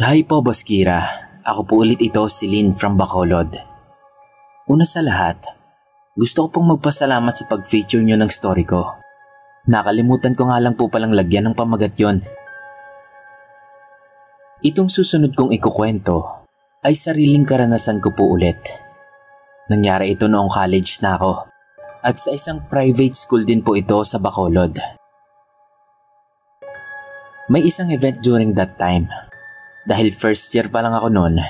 Hi po, Boss Kira. Ako po ulit ito, si Lynn from Bacolod. Una sa lahat, gusto ko pong magpasalamat sa pag-feature nyo ng story ko. Nakalimutan ko nga lang po palang lagyan ng pamagat yon. Itong susunod kong ikukwento ay sariling karanasan ko po ulit. Nangyari ito noong college na ako at sa isang private school din po ito sa Bacolod. May isang event during that time. Dahil first year pa lang ako noon,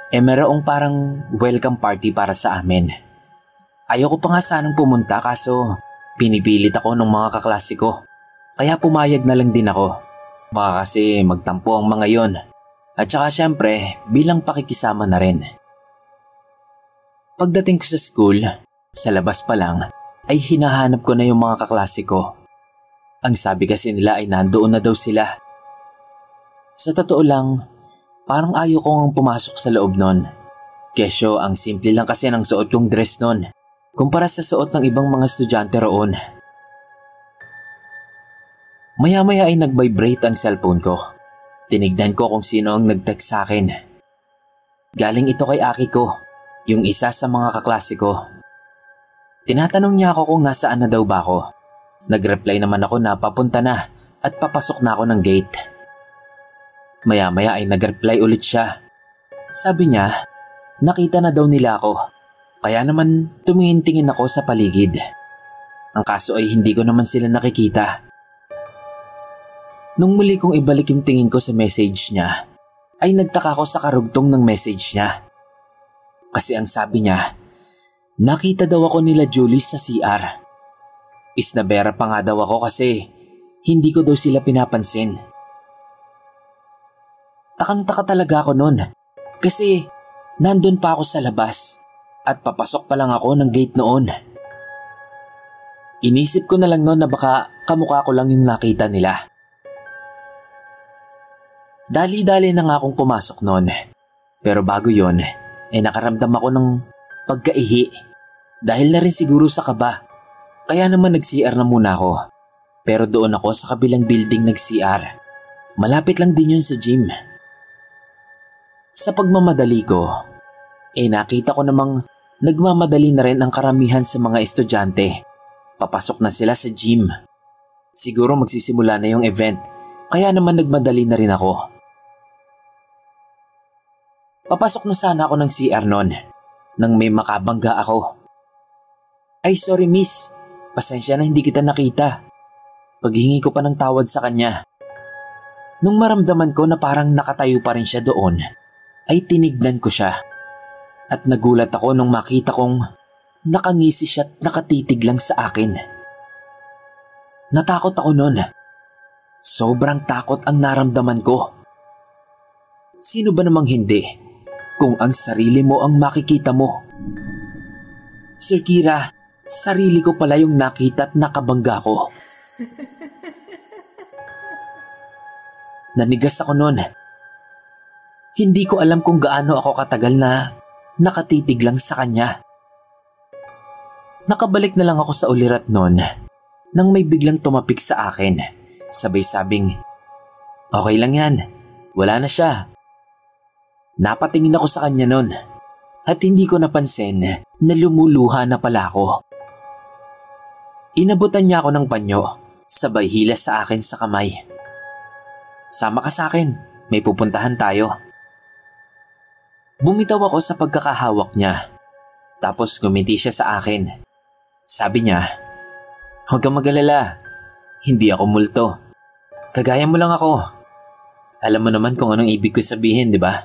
mayroong parang welcome party para sa amin. Ayoko pa nga sanang pumunta kaso pinipilit ako ng mga kaklase ko. Kaya pumayag na lang din ako. Baka kasi magtampo ang mga yon. At saka syempre bilang pakikisama na rin. Pagdating ko sa school, sa labas pa lang ay hinahanap ko na yung mga kaklase ko. Ang sabi kasi nila ay nandoon na daw sila. Sa totoo lang, parang ayaw kong pumasok sa loob nun. Kesyo ang simple lang kasi ng suot kong dress nun kumpara sa suot ng ibang mga estudyante roon. Maya-maya ay nag-vibrate ang cellphone ko. Tinignan ko kung sino ang nag-text sa akin. Galing ito kay Aki ko, yung isa sa mga kaklase ko. Tinatanong niya ako kung nasaan na daw ba ako. Nag-reply naman ako na papunta na at papasok na ako ng gate. Maya-maya ay nag-reply ulit siya. Sabi niya, nakita na daw nila ako. Kaya naman tumingin-tingin ako sa paligid. Ang kaso ay hindi ko naman sila nakikita. Nung muli kong ibalik yung tingin ko sa message niya, ay nagtaka ko sa karugtong ng message niya. Kasi ang sabi niya, nakita daw ako nila Julie sa CR. Isnabera pa nga daw ako kasi hindi ko daw sila pinapansin. Takang-taka talaga ako noon kasi nandun pa ako sa labas at papasok pa lang ako ng gate noon. Inisip ko na lang noon na baka kamukha ko lang yung nakita nila. Dali-dali na nga akong pumasok noon. Pero bago yon, nakaramdam ako ng pagkaihi. Dahil na rin siguro sa kaba. Kaya naman nag-CR na muna ako. Pero doon ako sa kabilang building nag-CR. Malapit lang din yun sa gym. Sa pagmamadali ko, nakita ko namang nagmamadali na rin ang karamihan sa mga estudyante. Papasok na sila sa gym. Siguro magsisimula na yung event. Kaya naman nagmadali na rin ako. Papasok na sana ako ng CR noon nang may makabangga ako. Ay sorry miss, pasensya na hindi kita nakita. Paghingi ko pa ng tawad sa kanya. Nung maramdaman ko na parang nakatayo pa rin siya doon, ay tinignan ko siya. At nagulat ako nung makita kong nakangisi siya at nakatitig lang sa akin. Natakot ako noon. Sobrang takot ang naramdaman ko. Sino ba namang hindi kung ang sarili mo ang makikita mo? Sir Kira, sarili ko pala yung nakita at nakabangga ko. Nanigas ako noon. Hindi ko alam kung gaano ako katagal na nakatitig lang sa kanya. Nakabalik na lang ako sa ulirat noon nang may biglang tumapik sa akin. Sabay sabing, okay lang yan, wala na siya. Napatingin ako sa kanya noon at hindi ko napansin na lumuluha na pala ako. Inabutan niya ako ng panyo, sabay hila sa akin sa kamay. Sama ka sa akin, may pupuntahan tayo. Bumitaw ako sa pagkakahawak niya, tapos ngumiti siya sa akin. Sabi niya, huwag kang mag-alala, hindi ako multo. Kagaya mo lang ako. Alam mo naman kung anong ibig ko sabihin, di ba?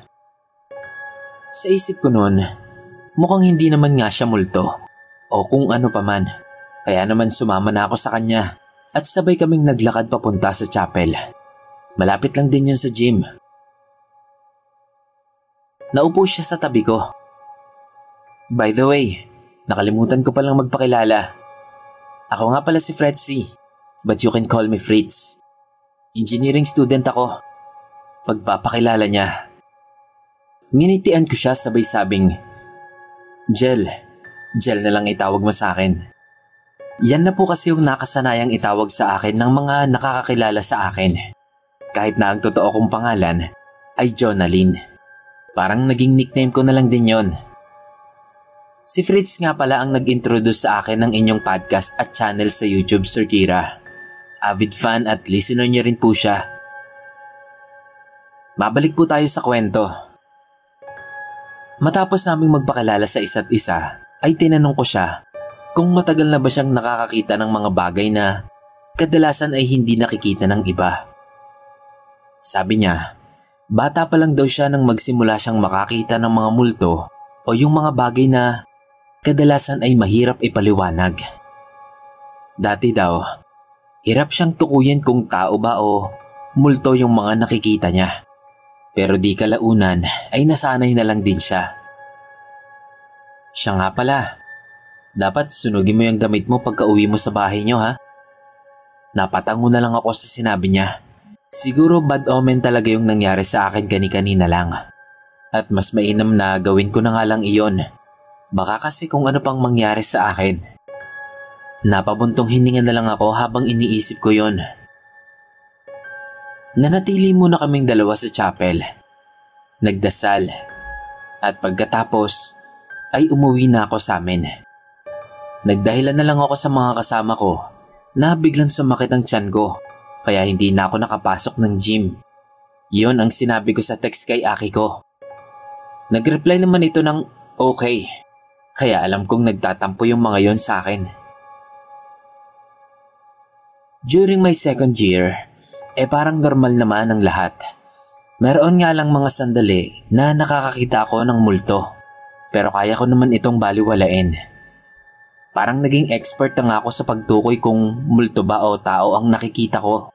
Sa isip ko noon, mukhang hindi naman nga siya multo o kung ano pa man. Kaya naman sumama na ako sa kanya at sabay kaming naglakad papunta sa chapel. Malapit lang din yun sa gym. Naupo siya sa tabi ko. By the way, nakalimutan ko palang magpakilala. Ako nga pala si Fretzy, but you can call me Fritz. Engineering student ako. Pagpapakilala niya. Nginitian ko siya sabay sabing, Jel na lang itawag mo sa akin. Yan na po kasi yung nakasanayang itawag sa akin ng mga nakakakilala sa akin. Kahit na ang totoo kong pangalan ay Jonalyn. Parang naging nickname ko na lang din yon. Si Fritz nga pala ang nag-introduce sa akin ng inyong podcast at channel sa YouTube, Sir Kira. Avid fan at listener niyo rin po siya. Mabalik po tayo sa kwento. Matapos naming magpakilala sa isa't isa, ay tinanong ko siya kung matagal na ba siyang nakakakita ng mga bagay na kadalasan ay hindi nakikita ng iba. Sabi niya, bata pa lang daw siya nang magsimula siyang makakita ng mga multo o yung mga bagay na kadalasan ay mahirap ipaliwanag. Dati daw, hirap siyang tukuyin kung tao ba o multo yung mga nakikita niya. Pero di kalaunan ay nasanay na lang din siya. Siya nga pala, dapat sunugin mo yung damit mo pagka uwi mo sa bahay niyo ha. Napatango na lang ako sa sinabi niya. Siguro bad omen talaga yung nangyari sa akin kani-kanina lang. At mas mainam na gawin ko na nga lang iyon. Baka kasi kung ano pang mangyari sa akin. Napabuntong hininga na lang ako habang iniisip ko yon. Nanatili muna kaming dalawa sa chapel. Nagdasal. At pagkatapos ay umuwi na ako sa amin. Nagdahilan na lang ako sa mga kasama ko na biglang sumakit ang tiyan ko kaya hindi na ako nakapasok ng gym. Yon ang sinabi ko sa text kay Aki ko. Nag-reply naman ito ng okay. Kaya alam kong nagtatampo yung mga yon sa akin. During my second year, parang normal naman ang lahat. Meron nga lang mga sandali na nakakakita ako ng multo. Pero kaya ko naman itong baliwalain. Parang naging expert na nga ako sa pagtukoy kung multo ba o tao ang nakikita ko.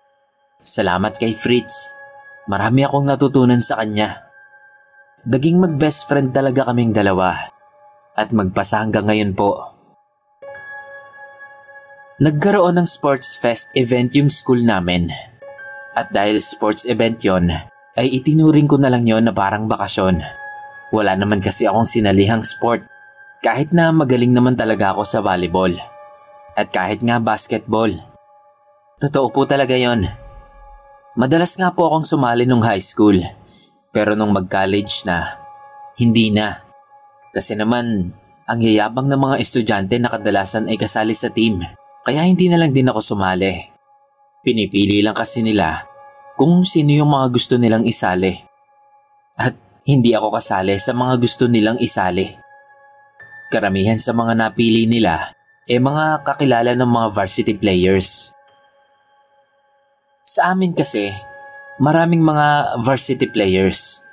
Salamat kay Fritz. Marami akong natutunan sa kanya. Naging mag-best friend talaga kaming dalawa. At magpasa hanggang ngayon po. Nagkaroon ng sports fest event yung school namin. At dahil sports event yon, ay itinuring ko na lang yon na parang bakasyon. Wala naman kasi akong sinalihang sport. Kahit na magaling naman talaga ako sa volleyball. At kahit nga basketball. Totoo po talaga yon. Madalas nga po akong sumali nung high school. Pero nung mag-college na, hindi na. Kasi naman, ang yayabang ng mga estudyante na kadalasan ay kasali sa team. Kaya hindi na lang din ako sumali. Pinipili lang kasi nila kung sino yung mga gusto nilang isali. At hindi ako kasali sa mga gusto nilang isali. Karamihan sa mga napili nila mga kakilala ng mga varsity players. Sa amin kasi, maraming mga varsity players.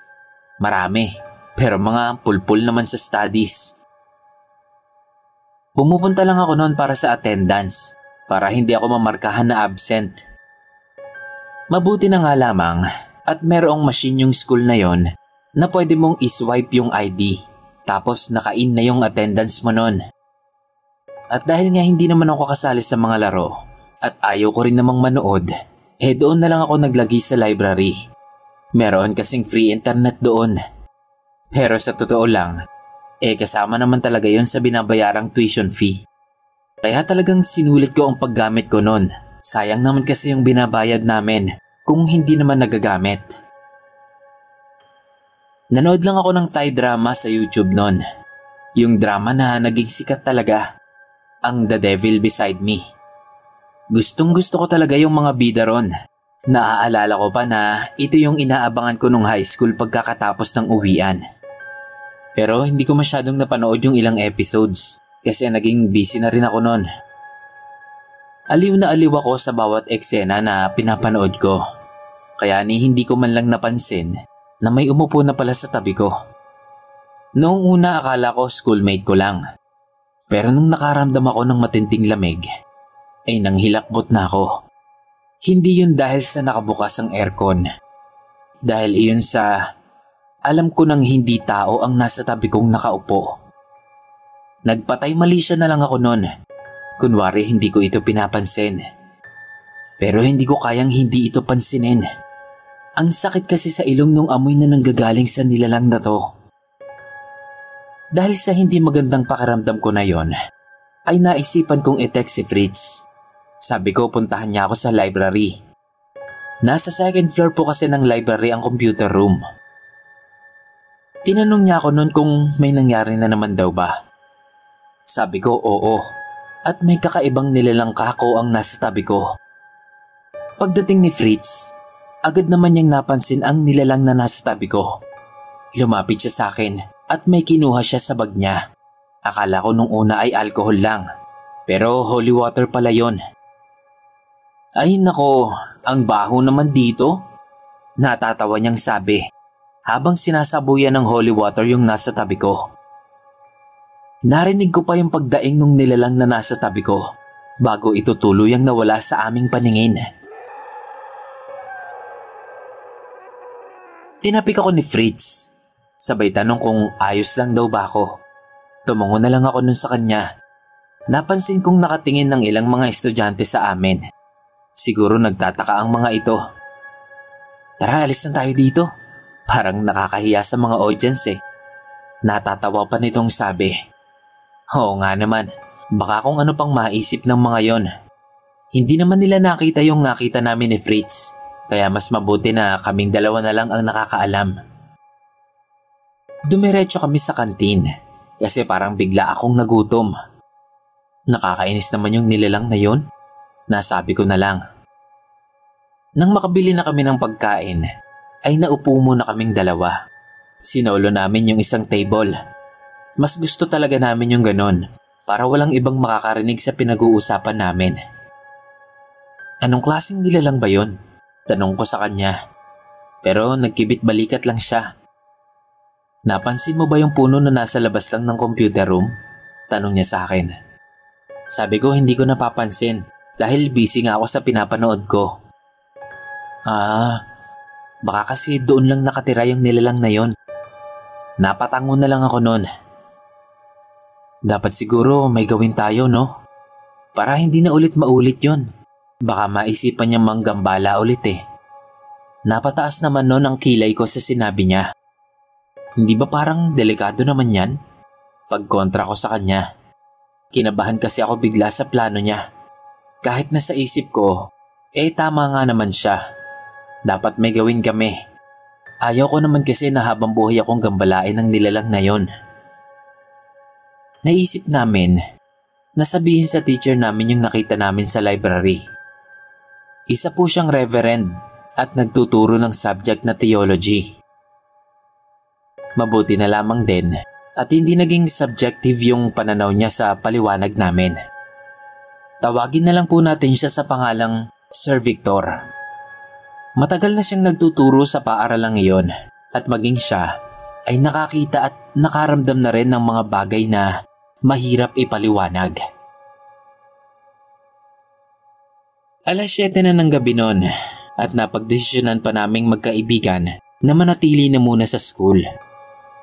Marami. Pero mga pulpul naman sa studies. Pumupunta lang ako noon para sa attendance, para hindi ako mamarkahan na absent. Mabuti na nga lamang at merong machine yung school na yon na pwede mong iswipe yung ID, tapos naka-in na yung attendance mo noon. At dahil nga hindi naman ako kasali sa mga laro at ayaw ko rin namang manood, doon na lang ako naglagi sa library. Meron kasing free internet doon. Pero sa totoo lang, kasama naman talaga yon sa binabayarang tuition fee. Kaya talagang sinulit ko ang paggamit ko noon. Sayang naman kasi yung binabayad namin kung hindi naman nagagamit. Nanood lang ako ng Thai drama sa YouTube noon. Yung drama na naging sikat talaga. Ang The Devil Beside Me. Gustong gusto ko talaga yung mga bida ron. Naaalala ko pa na ito yung inaabangan ko nung high school pagkakatapos ng uwian. Pero hindi ko masyadong napanood yung ilang episodes kasi naging busy na rin ako noon. Aliw na aliw ako sa bawat eksena na pinapanood ko. Kaya hindi ko man lang napansin na may umupo na pala sa tabi ko. Noong una akala ko schoolmate ko lang. Pero nung nakaramdam ako ng matinding lamig, nanghilakbot na ako. Hindi yun dahil sa nakabukas ang aircon. Dahil iyon sa alam ko nang hindi tao ang nasa tabi kong nakaupo. Nagpatay mali siya na lang ako noon. Kunwari hindi ko ito pinapansin. Pero hindi ko kayang hindi ito pansinin. Ang sakit kasi sa ilong nung amoy na nanggagaling sa nilalang na to. Dahil sa hindi magandang pakiramdam ko na yon, ay naisipan kong i-text si Fritz. Sabi ko puntahan niya ako sa library. Nasa second floor po kasi ng library ang computer room. Tinanong niya ako noon kung may nangyari na naman daw ba. Sabi ko oo, at may kakaibang nilalang kako ang nasa tabi ko. Pagdating ni Fritz, agad naman niyang napansin ang nilalang na nasa tabi ko. Lumapit siya sa akin at may kinuha siya sa bag niya. Akala ko nung una ay alcohol lang, pero holy water pala yon. Ay nako, ang baho naman dito. Natatawa niyang sabi habang sinasabuyan ng holy water yung nasa tabi ko. Narinig ko pa yung pagdaing nung nilalang na nasa tabi ko bago ito tuluyang nawala sa aming paningin. Tinapik ako ni Fritz. Sabay tanong kung ayos lang daw ba ako. Tumungo na lang ako nun sa kanya. Napansin kong nakatingin ng ilang mga estudyante sa amin. Siguro nagtataka ang mga ito. Tara, alis na tayo dito. Parang nakakahiya sa mga audience eh. Natatawa pa nitong sabi. Oo nga naman, baka kung ano pang maisip ng mga yon. Hindi naman nila nakita yung nakita namin ni Fritz. Kaya mas mabuti na kaming dalawa na lang ang nakakaalam. Dumiretso kami sa kantin kasi parang bigla akong nagutom. Nakakainis naman yung nilalang na yon. Nasabi ko na lang. Nang makabili na kami ng pagkain, ay naupo muna kaming dalawa. Sinolo namin yung isang table. Mas gusto talaga namin yung ganon para walang ibang makakarinig sa pinag-uusapan namin. Anong klaseng nilalang ba yon? Tanong ko sa kanya. Pero nagkibit balikat lang siya. Napansin mo ba yung puno na nasa labas lang ng computer room? Tanong niya sa akin. Sabi ko hindi ko napapansin dahil busy nga ako sa pinapanood ko. Baka kasi doon lang nakatira yung nilalang na yon. Napatango na lang ako noon. Dapat siguro may gawin tayo, no? Para hindi na ulit maulit yon. Baka maisipan niya manggambala ulit eh. Napataas naman noon ang kilay ko sa sinabi niya. Hindi ba parang delikado naman yan? Pagkontra ko sa kanya. Kinabahan kasi ako bigla sa plano niya. Kahit nasa isip ko, tama nga naman siya. Dapat may gawin kami. Ayaw ko naman kasi na habang buhay akong gambalain ng nilalang na yon. Naisip namin na sabihin sa teacher namin yung nakita namin sa library. Isa po siyang reverend at nagtuturo ng subject na theology. Mabuti na lamang din at hindi naging subjective yung pananaw niya sa paliwanag namin. Tawagin na lang po natin siya sa pangalang Sir Victor. Matagal na siyang nagtuturo sa paaralang iyon at maging siya ay nakakita at nakaramdam na rin ng mga bagay na mahirap ipaliwanag. Alas 7 na ng gabi noon at napagdesisyonan pa naming magkaibigan na manatili na muna sa school.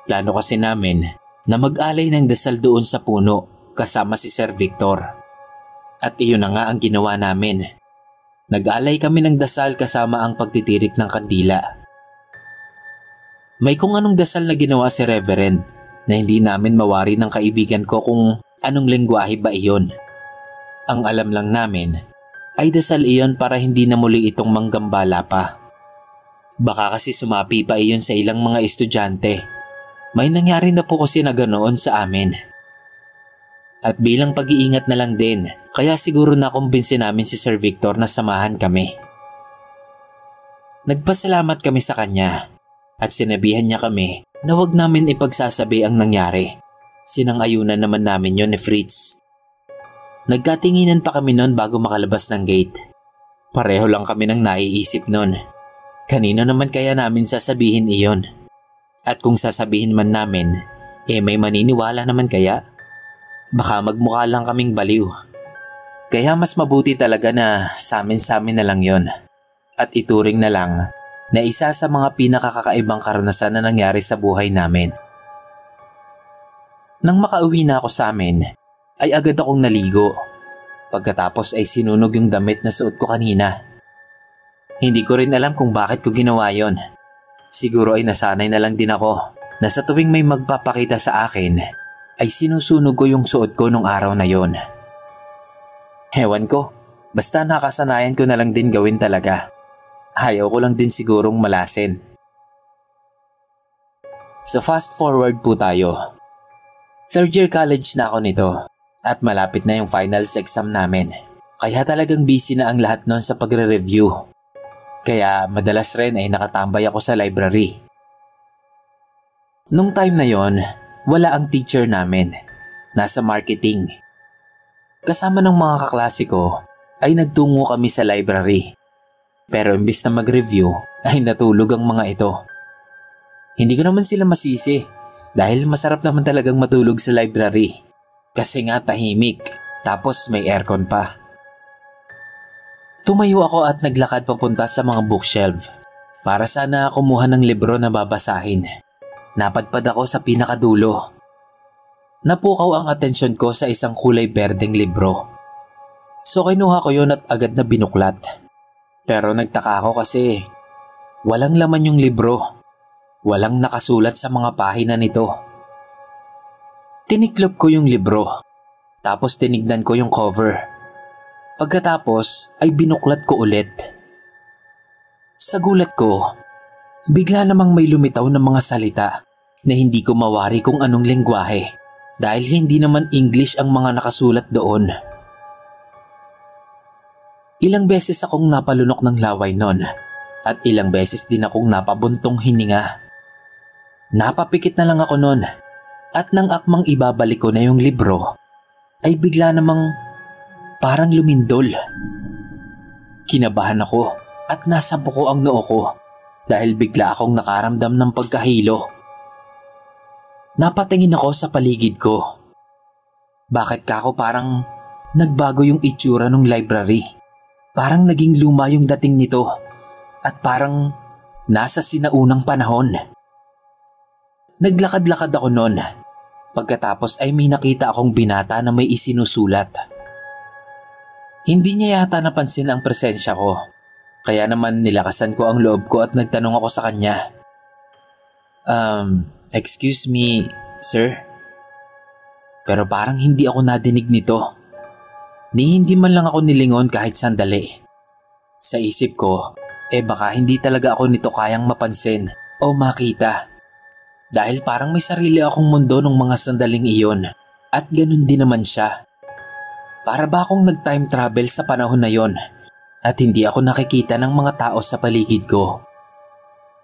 Plano kasi namin na mag-alay ng dasal doon sa puno kasama si Sir Victor. At iyon na nga ang ginawa namin. Nag-alay kami ng dasal kasama ang pagtitirik ng kandila. May kung anong dasal na ginawa si Reverend na hindi namin mawari ng kaibigan ko kung anong lengguwahe ba iyon. Ang alam lang namin ay dasal iyon para hindi na muli itong manggambala pa. Baka kasi sumapi pa iyon sa ilang mga estudyante. May nangyari na po kasi na ganoon sa amin. At bilang pag-iingat na lang din, kaya siguro nakumbinsi namin si Sir Victor na samahan kami. Nagpasalamat kami sa kanya at sinabihan niya kami na wag namin ipagsasabi ang nangyari. Sinang-ayunan naman namin yon ni Fritz. Nagkatinginan pa kami noon bago makalabas ng gate. Pareho lang kami ng naiisip noon. Kanino naman kaya namin sasabihin iyon? At kung sasabihin man namin, may maniniwala naman kaya? Baka magmukha lang kaming baliw. Kaya mas mabuti talaga na sa amin na lang yon. At ituring na lang na isa sa mga pinakakakaibang karanasan na nangyari sa buhay namin. Nang makauwi na ako sa amin, ay agad akong naligo. Pagkatapos ay sinunog yung damit na suot ko kanina. Hindi ko rin alam kung bakit ko ginawa yon. Siguro ay nasanay na lang din ako na sa tuwing may magpapakita sa akin ay sinusunog ko yung suot ko nung araw na yon. Ewan ko, basta nakasanayan ko na lang din gawin talaga. Ayaw ko lang din sigurong malasin. So fast forward po tayo. Third year college na ako nito at malapit na yung finals exam namin. Kaya talagang busy na ang lahat nun sa pagre-review. Kaya madalas rin ay nakatambay ako sa library. Nung time na yon, wala ang teacher namin. Nasa marketing. Kasama ng mga kaklase ko ay nagtungo kami sa library. Pero imbis na mag-review ay natulog ang mga ito. Hindi ko naman sila masisi dahil masarap naman talagang matulog sa library. Kasi nga tahimik tapos may aircon pa. Tumayo ako at naglakad papunta sa mga bookshelf para sana kumuha ng libro na babasahin. Napadpad ako sa pinakadulo. Napukaw ang atensyon ko sa isang kulay berdeng libro. So kinuha ko yun at agad na binuklat. Pero nagtaka ako kasi walang laman yung libro. Walang nakasulat sa mga pahina nito. Tiniklop ko yung libro. Tapos tinignan ko yung cover. Pagkatapos ay binuklat ko ulit. Sa gulat ko, bigla namang may lumitaw na mga salita na hindi ko mawari kung anong lengguwahe dahil hindi naman English ang mga nakasulat doon. Ilang beses akong napalunok ng laway nun at ilang beses din akong napabuntong hininga. Napapikit na lang ako nun at nang akmang ibabalik ko na yung libro ay bigla namang parang lumindol. Kinabahan ako at nasampo ko ang noo ko dahil bigla akong nakaramdam ng pagkahilo. Napatingin ako sa paligid ko. Bakit ka ako parang nagbago yung itsura ng library? Parang naging luma yung dating nito at parang nasa sinaunang panahon. Naglakad-lakad ako noon. Pagkatapos ay may nakita akong binata na may isinusulat. Hindi niya yata napansin ang presensya ko. Kaya naman nilakasan ko ang loob ko at nagtanong ako sa kanya. Excuse me, sir? Pero parang hindi ako nadinig nito. Ni hindi man lang ako nilingon kahit sandali. Sa isip ko, baka hindi talaga ako nito kayang mapansin o makita. Dahil parang may sarili akong mundo ng mga sandaling iyon at ganun din naman siya. Para ba akong nag-time travel sa panahon na yon at hindi ako nakikita ng mga tao sa paligid ko.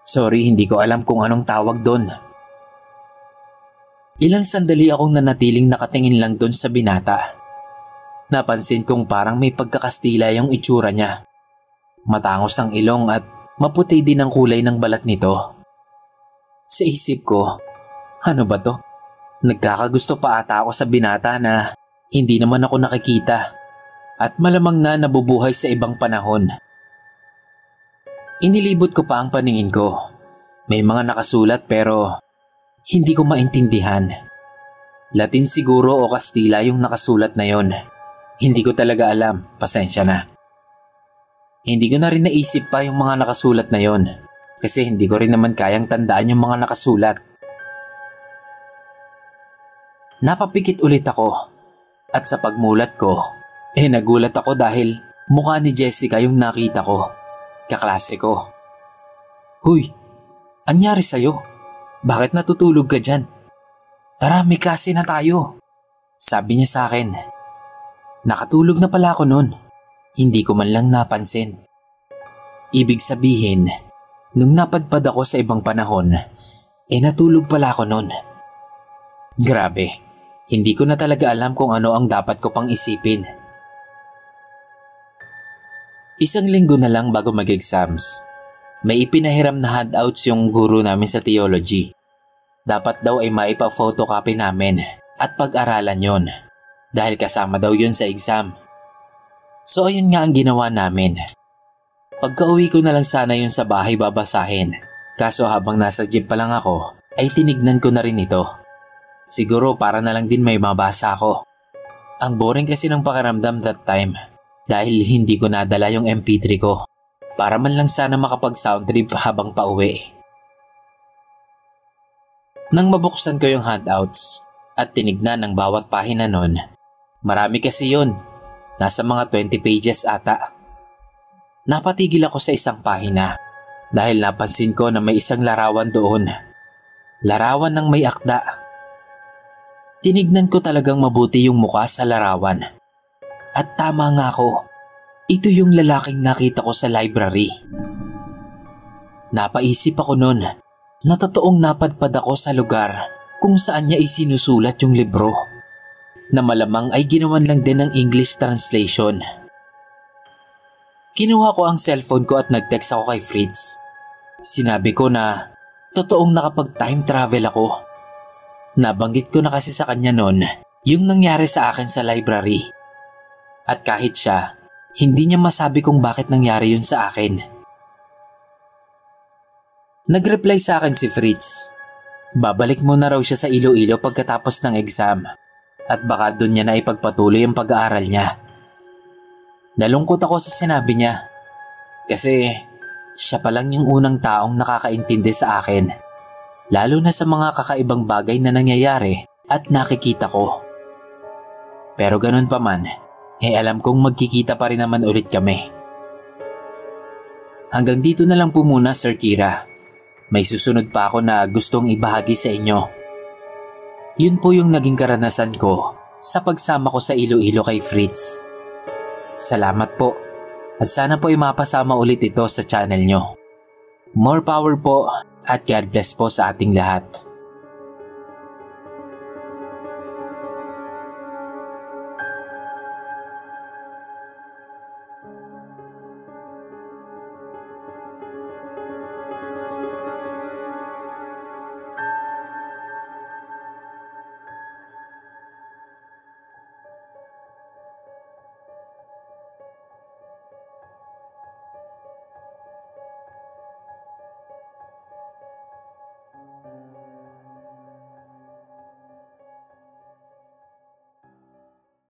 Sorry, hindi ko alam kung anong tawag doon. Ilang sandali akong nanatiling nakatingin lang doon sa binata. Napansin kong parang may pagkakastila yung itsura niya. Matangos ang ilong at maputi din ang kulay ng balat nito. Sa isip ko, ano ba to? Nagkakagusto pa ata ako sa binata na hindi naman ako nakikita at malamang na nabubuhay sa ibang panahon. Inilibot ko pa ang paningin ko. May mga nakasulat pero hindi ko maintindihan. Latin siguro o Kastila yung nakasulat na yon. Hindi ko talaga alam, pasensya na. Hindi ko na rin naisip pa yung mga nakasulat na yon kasi hindi ko rin naman kayang tandaan yung mga nakasulat. Napapikit ulit ako at sa pagmulat ko, nagulat ako dahil mukha ni Jessica yung nakita ko, kaklase ko. Huy, anyari sa'yo? Bakit natutulog ka dyan? Tara, may klase na tayo, sabi niya sa akin. Nakatulog na pala ako nun. Hindi ko man lang napansin. Ibig sabihin, nung napadpad ako sa ibang panahon, natulog pala ako nun. Grabe, hindi ko na talaga alam kung ano ang dapat ko pang isipin. Isang linggo na lang bago mag-exams, may ipinahiram na handouts yung guro namin sa theology. Dapat daw ay maipa-photocopy namin at pag-aralan yon. Dahil kasama daw yun sa exam. So ayun nga ang ginawa namin. Pagka-uwi ko na lang sana yun sa bahay babasahin. Kaso habang nasa jeep pa lang ako, ay tinignan ko na rin ito. Siguro para na lang din may mabasa ako. Ang boring kasi ng pakiramdam that time. Dahil hindi ko nadala yung MP3 ko. Para man lang sana makapag-sound trip habang pauwi. Nang mabuksan ko yung handouts at tinignan ang bawat pahina nun, marami kasi yun. Nasa mga 20 pages ata. Napatigil ako sa isang pahina dahil napansin ko na may isang larawan doon. Larawan ng may akda. Tinignan ko talagang mabuti yung mukha sa larawan. At tama nga ako, ito yung lalaking nakita ko sa library. Napaisip ako noon na totoong napadpad ako sa lugar kung saan niya isinusulat yung libro, na malamang ay ginawan lang din ng English translation. Kinuha ko ang cellphone ko at nag-text ako kay Fritz. Sinabi ko na totoong nakapag-time travel ako. Nabanggit ko na kasi sa kanya noon yung nangyari sa akin sa library. At kahit siya, hindi niya masabi kung bakit nangyari yun sa akin. Nag-reply sa akin si Fritz. Babalik muna raw siya sa Iloilo pagkatapos ng exam at baka doon niya na ipagpatuloy ang pag-aaral niya. Nalungkot ako sa sinabi niya kasi siya pa lang yung unang taong nakakaintindi sa akin, lalo na sa mga kakaibang bagay na nangyayari at nakikita ko. Pero ganun pa man, alam kong magkikita pa rin naman ulit kami. Hanggang dito na lang po muna, Sir Kira. May susunod pa ako na gustong ibahagi sa inyo. Yun po yung naging karanasan ko sa pagsama ko sa Iloilo kay Fritz. Salamat po at sana po ay mapasama ulit ito sa channel nyo. More power po at God bless po sa ating lahat.